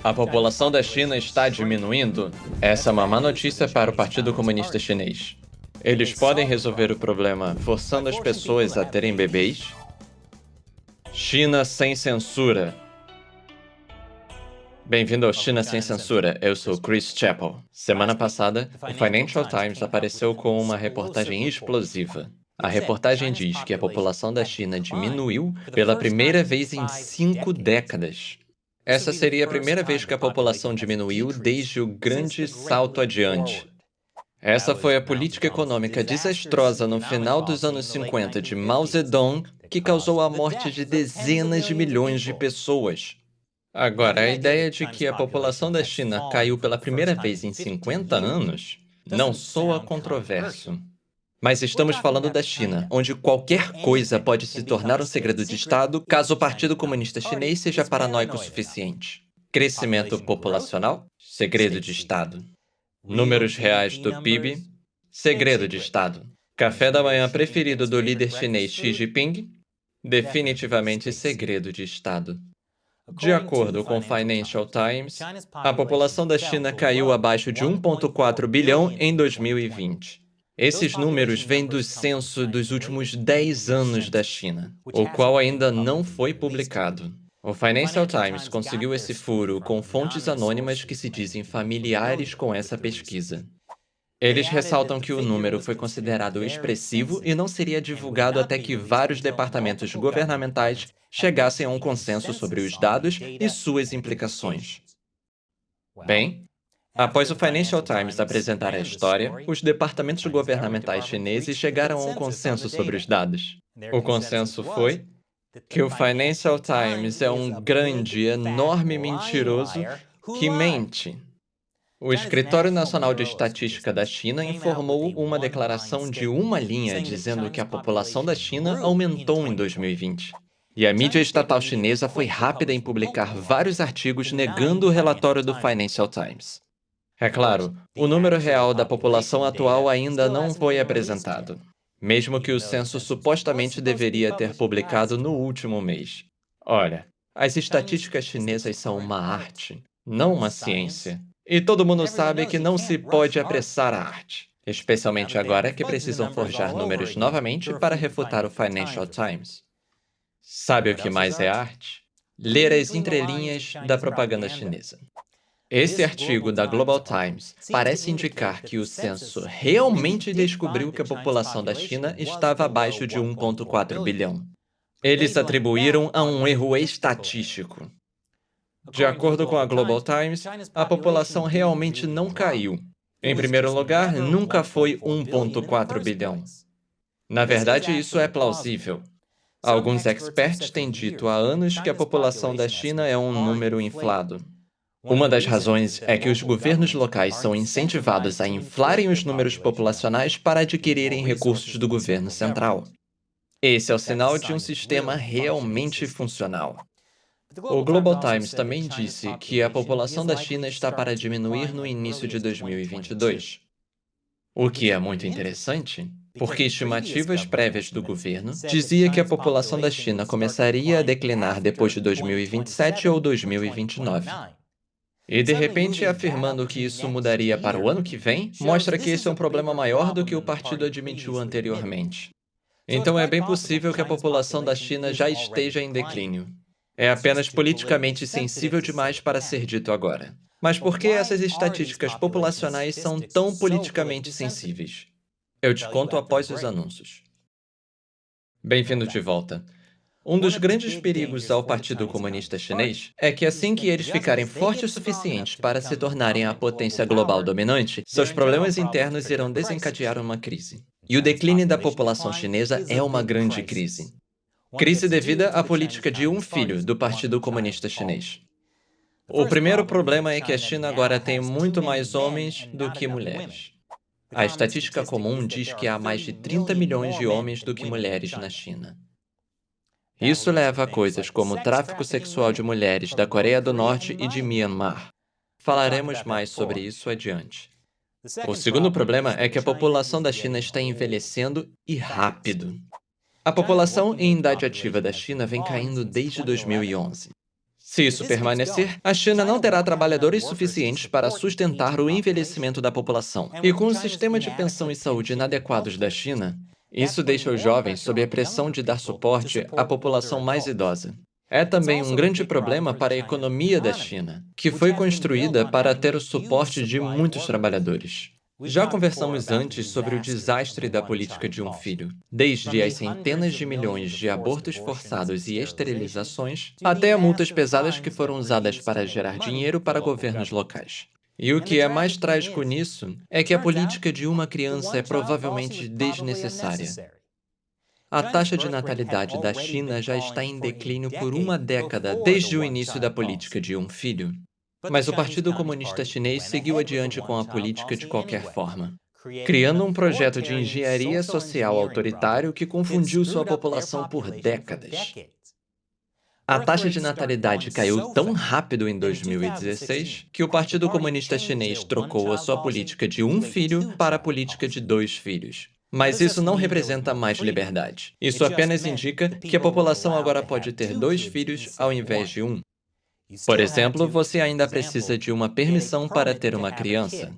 A população da China está diminuindo? Essa é uma má notícia para o Partido Comunista Chinês. Eles podem resolver o problema forçando as pessoas a terem bebês? China sem censura. Bem-vindo ao China Sem Censura, eu sou Chris Chappell. Semana passada, o Financial Times apareceu com uma reportagem explosiva. A reportagem diz que a população da China diminuiu pela primeira vez em 5 décadas. Essa seria a primeira vez que a população diminuiu desde o Grande Salto Adiante. Essa foi a política econômica desastrosa no final dos anos 50 de Mao Zedong que causou a morte de dezenas de milhões de pessoas. Agora, a ideia de que a população da China caiu pela primeira vez em 50 anos não soa controverso. Mas estamos falando da China, onde qualquer coisa pode se tornar um segredo de Estado caso o Partido Comunista Chinês seja paranoico o suficiente. Crescimento populacional? Segredo de Estado. Números reais do PIB? Segredo de Estado. Café da manhã preferido do líder chinês Xi Jinping? Definitivamente segredo de Estado. De acordo com o Financial Times, a população da China caiu abaixo de 1,4 bilhão em 2020. Esses números vêm do censo dos últimos 10 anos da China, o qual ainda não foi publicado. O Financial Times conseguiu esse furo com fontes anônimas que se dizem familiares com essa pesquisa. Eles ressaltam que o número foi considerado expressivo e não seria divulgado até que vários departamentos governamentais chegassem a um consenso sobre os dados e suas implicações. Bem, após o Financial Times apresentar a história, os departamentos governamentais chineses chegaram a um consenso sobre os dados. O consenso foi que o Financial Times é um grande, enorme mentiroso que mente. O Escritório Nacional de Estatística da China informou uma declaração de uma linha dizendo que a população da China aumentou em 2020. E a mídia estatal chinesa foi rápida em publicar vários artigos negando o relatório do Financial Times. É claro, o número real da população atual ainda não foi apresentado, mesmo que o censo supostamente deveria ter publicado no último mês. Olha, as estatísticas chinesas são uma arte, não uma ciência. E todo mundo sabe que não se pode apressar a arte, especialmente agora que precisam forjar números novamente para refutar o Financial Times. Sabe o que mais é arte? Ler as entrelinhas da propaganda chinesa. Esse artigo da Global Times parece indicar que o censo realmente descobriu que a população da China estava abaixo de 1,4 bilhão. Eles atribuíram a um erro estatístico. De acordo com a Global Times, a população realmente não caiu. Em primeiro lugar, nunca foi 1,4 bilhão. Na verdade, isso é plausível. Alguns experts têm dito há anos que a população da China é um número inflado. Uma das razões é que os governos locais são incentivados a inflarem os números populacionais para adquirirem recursos do governo central. Esse é o sinal de um sistema realmente funcional. O Global Times também disse que a população da China está para diminuir no início de 2022. O que é muito interessante, porque estimativas prévias do governo diziam que a população da China começaria a declinar depois de 2027 ou 2029. E de repente, afirmando que isso mudaria para o ano que vem, mostra que esse é um problema maior do que o partido admitiu anteriormente. Então é bem possível que a população da China já esteja em declínio. É apenas politicamente sensível demais para ser dito agora. Mas por que essas estatísticas populacionais são tão politicamente sensíveis? Eu te conto após os anúncios. Bem-vindo de volta. Um dos grandes perigos ao Partido Comunista Chinês é que assim que eles ficarem fortes o suficiente para se tornarem a potência global dominante, seus problemas internos irão desencadear uma crise. E o declínio da população chinesa é uma grande crise. Crise devida à política de um filho do Partido Comunista Chinês. O primeiro problema é que a China agora tem muito mais homens do que mulheres. A estatística comum diz que há mais de 30 milhões de homens do que mulheres na China. Isso leva a coisas como o tráfico sexual de mulheres da Coreia do Norte e de Myanmar. Falaremos mais sobre isso adiante. O segundo problema é que a população da China está envelhecendo e rápido. A população em idade ativa da China vem caindo desde 2011. Se isso permanecer, a China não terá trabalhadores suficientes para sustentar o envelhecimento da população. E com o sistema de pensão e saúde inadequados da China, isso deixa os jovens sob a pressão de dar suporte à população mais idosa. É também um grande problema para a economia da China, que foi construída para ter o suporte de muitos trabalhadores. Já conversamos antes sobre o desastre da política de um filho, desde as centenas de milhões de abortos forçados e esterilizações, até a multas pesadas que foram usadas para gerar dinheiro para governos locais. E o que é mais trágico nisso é que a política de uma criança é provavelmente desnecessária. A taxa de natalidade da China já está em declínio por uma década desde o início da política de um filho. Mas o Partido Comunista Chinês seguiu adiante com a política de qualquer forma, criando um projeto de engenharia social autoritário que confundiu sua população por décadas. A taxa de natalidade caiu tão rápido em 2016 que o Partido Comunista Chinês trocou a sua política de um filho para a política de 2 filhos. Mas isso não representa mais liberdade. Isso apenas indica que a população agora pode ter 2 filhos ao invés de um. Por exemplo, você ainda precisa de uma permissão para ter uma criança.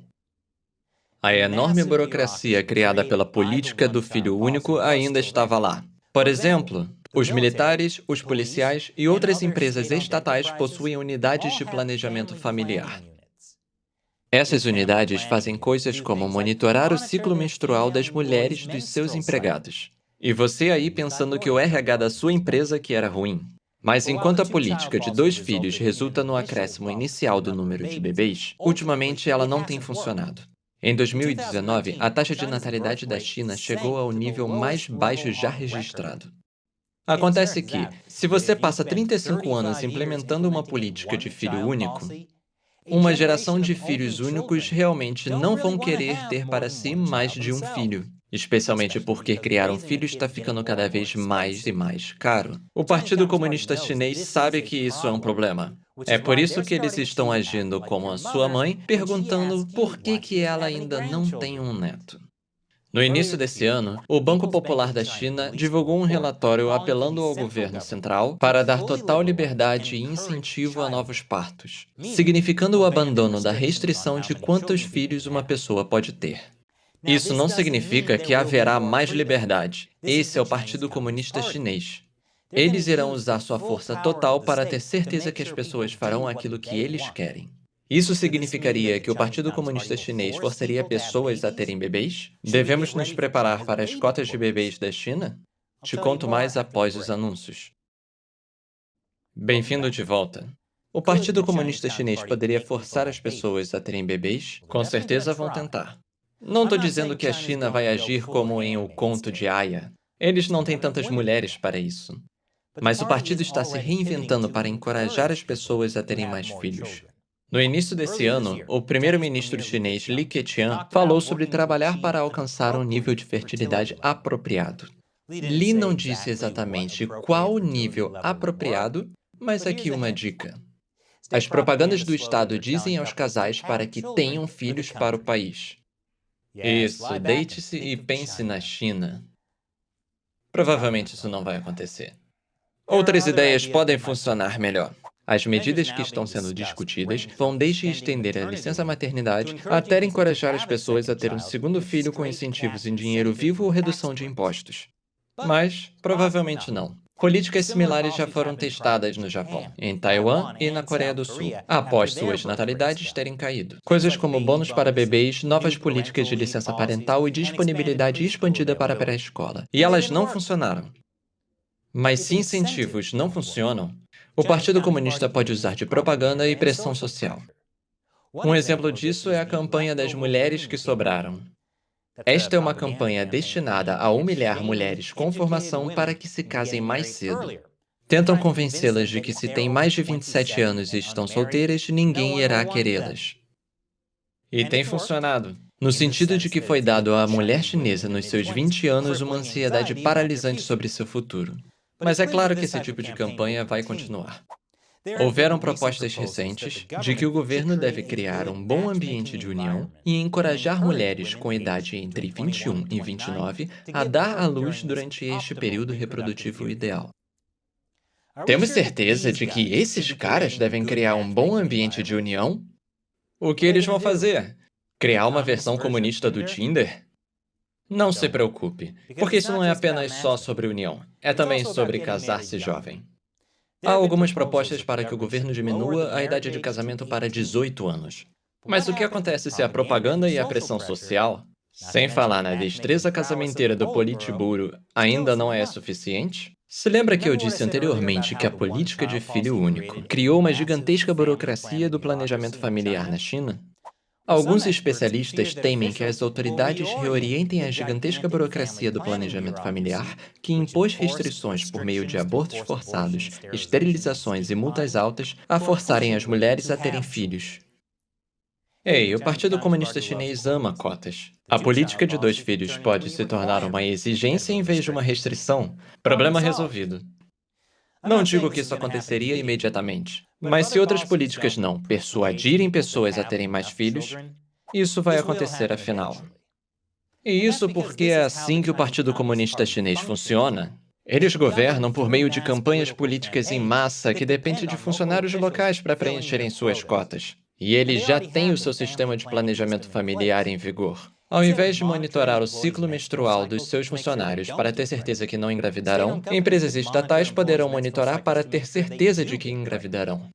A enorme burocracia criada pela política do filho único ainda estava lá. Por exemplo, os militares, os policiais e outras empresas estatais possuem unidades de planejamento familiar. Essas unidades fazem coisas como monitorar o ciclo menstrual das mulheres dos seus empregados. E você aí pensando que o RH da sua empresa que era ruim. Mas enquanto a política de 2 filhos resulta no acréscimo inicial do número de bebês, ultimamente ela não tem funcionado. Em 2019, a taxa de natalidade da China chegou ao nível mais baixo já registrado. Acontece que, se você passa 35 anos implementando uma política de filho único, uma geração de filhos únicos realmente não vão querer ter para si mais de um filho. Especialmente porque criar um filho está ficando cada vez mais e mais caro. O Partido Comunista Chinês sabe que isso é um problema. É por isso que eles estão agindo como a sua mãe, perguntando por que ela ainda não tem um neto. No início desse ano, o Banco Popular da China divulgou um relatório apelando ao governo central para dar total liberdade e incentivo a novos partos, significando o abandono da restrição de quantos filhos uma pessoa pode ter. Isso não significa que haverá mais liberdade. Esse é o Partido Comunista Chinês. Eles irão usar sua força total para ter certeza que as pessoas farão aquilo que eles querem. Isso significaria que o Partido Comunista Chinês forçaria pessoas a terem bebês? Devemos nos preparar para as cotas de bebês da China? Te conto mais após os anúncios. Bem-vindo de volta. O Partido Comunista Chinês poderia forçar as pessoas a terem bebês? Com certeza vão tentar. Não estou dizendo que a China vai agir como em O Conto de Aia. Eles não têm tantas mulheres para isso. Mas o partido está se reinventando para encorajar as pessoas a terem mais filhos. No início desse ano, o primeiro-ministro chinês Li Keqiang falou sobre trabalhar para alcançar um nível de fertilidade apropriado. Li não disse exatamente qual o nível apropriado, mas aqui uma dica. As propagandas do Estado dizem aos casais para que tenham filhos para o país. Isso, deite-se e pense na China. Provavelmente isso não vai acontecer. Outras ideias podem funcionar melhor. As medidas que estão sendo discutidas vão desde estender a licença maternidade até encorajar as pessoas a ter um segundo filho com incentivos em dinheiro vivo ou redução de impostos. Mas, provavelmente não. Políticas similares já foram testadas no Japão, em Taiwan e na Coreia do Sul, após suas natalidades terem caído. Coisas como bônus para bebês, novas políticas de licença parental e disponibilidade expandida para a pré-escola. E elas não funcionaram. Mas se incentivos não funcionam, o Partido Comunista pode usar de propaganda e pressão social. Um exemplo disso é a campanha das mulheres que sobraram. Esta é uma campanha destinada a humilhar mulheres com formação para que se casem mais cedo. Tentam convencê-las de que se têm mais de 27 anos e estão solteiras, ninguém irá querê-las. E tem funcionado, no sentido de que foi dado à mulher chinesa nos seus 20 anos uma ansiedade paralisante sobre seu futuro. Mas é claro que esse tipo de campanha vai continuar. Houveram propostas recentes de que o governo deve criar um bom ambiente de união e encorajar mulheres com idade entre 21 e 29 a dar à luz durante este período reprodutivo ideal. Temos certeza de que esses caras devem criar um bom ambiente de união? O que eles vão fazer? Criar uma versão comunista do Tinder? Não se preocupe, porque isso não é apenas só sobre união, é também sobre casar-se jovem. Há algumas propostas para que o governo diminua a idade de casamento para 18 anos. Mas o que acontece se a propaganda e a pressão social, sem falar na destreza casamenteira do Politburo, ainda não é suficiente? Se lembra que eu disse anteriormente que a política de filho único criou uma gigantesca burocracia do planejamento familiar na China? Alguns especialistas temem que as autoridades reorientem a gigantesca burocracia do planejamento familiar, que impôs restrições por meio de abortos forçados, esterilizações e multas altas, a forçarem as mulheres a terem filhos. Ei, o Partido Comunista Chinês ama cotas. A política de 2 filhos pode se tornar uma exigência em vez de uma restrição. Problema resolvido. Não digo que isso aconteceria imediatamente, mas se outras políticas não persuadirem pessoas a terem mais filhos, isso vai acontecer afinal. E isso porque é assim que o Partido Comunista Chinês funciona. Eles governam por meio de campanhas políticas em massa que dependem de funcionários locais para preencherem suas cotas. E eles já têm o seu sistema de planejamento familiar em vigor. Ao invés de monitorar o ciclo menstrual dos seus funcionários para ter certeza que não engravidarão, empresas estatais poderão monitorar para ter certeza de que engravidarão.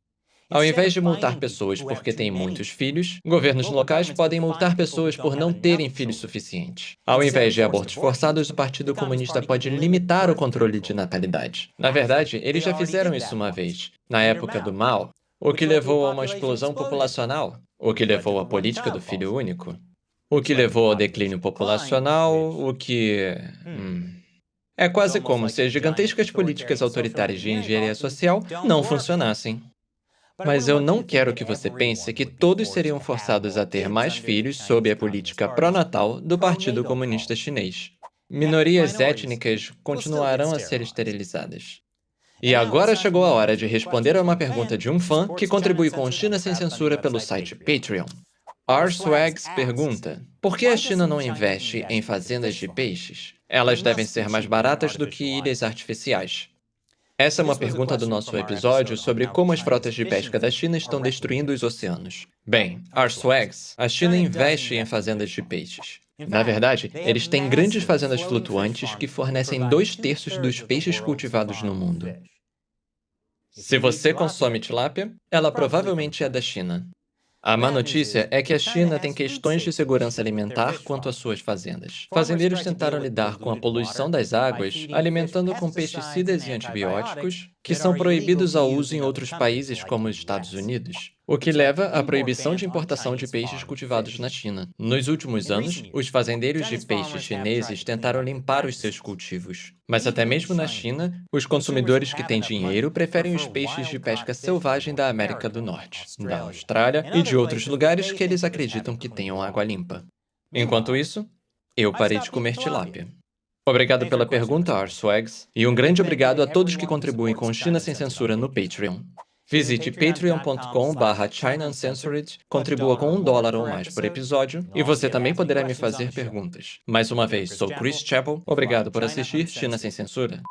Ao invés de multar pessoas porque têm muitos filhos, governos locais podem multar pessoas por não terem filhos suficientes. Ao invés de abortos forçados, o Partido Comunista pode limitar o controle de natalidade. Na verdade, eles já fizeram isso uma vez, na época do Mao, o que levou a uma explosão populacional, o que levou à política do filho único, o que levou ao declínio populacional, o que... É quase como se as gigantescas políticas autoritárias de engenharia social não funcionassem. Mas eu não quero que você pense que todos seriam forçados a ter mais filhos sob a política pró-natal do Partido Comunista Chinês. Minorias étnicas continuarão a ser esterilizadas. E agora chegou a hora de responder a uma pergunta de um fã que contribui com China Sem Censura pelo site Patreon. R-Swags pergunta: por que a China não investe em fazendas de peixes? Elas devem ser mais baratas do que ilhas artificiais. Essa é uma pergunta do nosso episódio sobre como as frotas de pesca da China estão destruindo os oceanos. Bem, R-Swags, a China investe em fazendas de peixes. Na verdade, eles têm grandes fazendas flutuantes que fornecem 2/3 dos peixes cultivados no mundo. Se você consome tilápia, ela provavelmente é da China. A má notícia é que a China tem questões de segurança alimentar quanto às suas fazendas. Fazendeiros tentaram lidar com a poluição das águas, alimentando com pesticidas e antibióticos, que são proibidos ao uso em outros países como os Estados Unidos, o que leva à proibição de importação de peixes cultivados na China. Nos últimos anos, os fazendeiros de peixes chineses tentaram limpar os seus cultivos. Mas até mesmo na China, os consumidores que têm dinheiro preferem os peixes de pesca selvagem da América do Norte, da Austrália e de outros lugares que eles acreditam que tenham água limpa. Enquanto isso, eu parei de comer tilápia. Obrigado pela pergunta, R-Swags, e um grande obrigado a todos que contribuem com China Sem Censura no Patreon. Visite patreon.com/China Uncensored, contribua com $1 ou mais por episódio, e você também poderá me fazer perguntas. Mais uma vez, sou Chris Chappell, obrigado por assistir China Sem Censura.